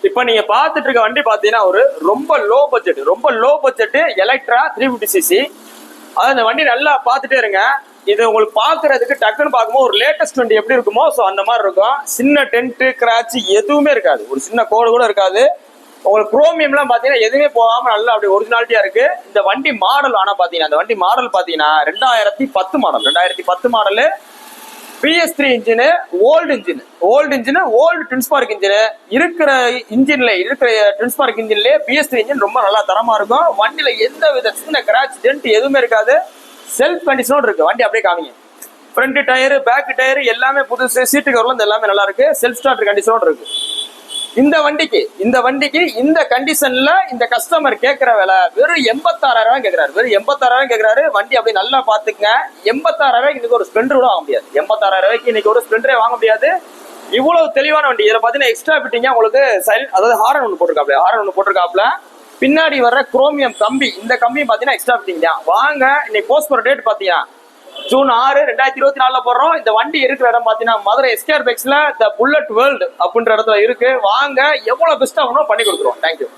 இப்ப நீங்க பாத்துட்டு இருக்க வண்டி பாத்தீங்கன்னா ஒரு ரொம்ப லோ பட்ஜெட் எலக்ட்ரா 350cc. அதாவது இந்த வண்டி நல்லா பாத்துட்டே இருங்க. இது உங்களுக்கு பாக்குறதுக்கு டக்குன்னு பார்க்கும்போது ஒரு லேட்டஸ்ட் வண்டி எப்படி இருக்குமோ சோ அந்த மாதிரி இருக்கும். சின்ன டென்ட் கிராச் எதுவுமே இருக்காது, ஒரு சின்ன கோடு கூட இருக்காது. உங்களுக்கு குரோமியம் எல்லாம் பாத்தீங்கன்னா எதுவுமே போகாம நல்லா அப்படி ஒரிஜினாலிட்டியா இருக்கு. இந்த வண்டி மாடல் ஆனா பாத்தீங்கன்னா இந்த வண்டி மாடல் பாத்தீங்கன்னா 2010 model PS3 engine, old twin spark engine. இருக்கிற ட்வின்ஸ்பார்க் இன்ஜின்லயே PS3 இன்ஜின் ரொம்ப நல்லா தரமா இருக்கும். வண்டியில எந்த வித சின்ன கிராச் டென்ட் எதுவுமே இருக்காது. செல்ஃப் கண்டிஷனோட இருக்கு வண்டி. அப்படியே காமிங்க. ஃப்ரண்ட் டயர், பேக் டயர் எல்லாமே புதுசு. சீட்டு கவர்ல எல்லாமே நல்லா இருக்கு. செல்ஃப் ஸ்டார்ட் கண்டிஷனோட இருக்கு. இந்த வண்டிக்கு இந்த கண்டிஷன்ல இந்த கஸ்டமர் கேட்கிற விலை வெறும் 86,000 கேட்கிறாரு. வெறும் 86,000 கேட்கிறாரு. வண்டி அப்படியே நல்லா பாத்துக்கங்க. 86,000 இன்னைக்கு ஒரு ஸ்ப்ளெண்டர் கூட வாங்க முடியாது. 86,000 இன்னைக்கு ஒரு ஸ்ப்ளெண்டரே வாங்க முடியாது. இவ்வளவு தெளிவான வண்டி. இதுல பாத்தீங்கன்னா எக்ஸ்ட்ரா ஃபிட்டிங்கா உங்களுக்கு அதாவது ஹாரன் ஒன்று போட்டிருக்காப்ல. பின்னாடி வர்ற குரோமியம் கம்பி, இந்த கம்பியும் பாத்தீங்கன்னா எக்ஸ்ட்ரா ஃபிட்டிங் தான். வாங்க இன்னைக்கு போஸ்ட் போற டேட் பாத்தீங்கன்னா ஜூன் 6, 2024 போடுறோம். இந்த வண்டி இருக்கிற இடம் பாத்தீங்கன்னா மதுரை எஸ்கேர் பைக்ஸ்ல த புல்லட் வேர்ல்டு அப்படின்ற இடத்துல இருக்கு. வாங்க, எவ்வளவு பெஸ்டா பண்ணி கொடுத்துருவோம். தேங்க்யூ.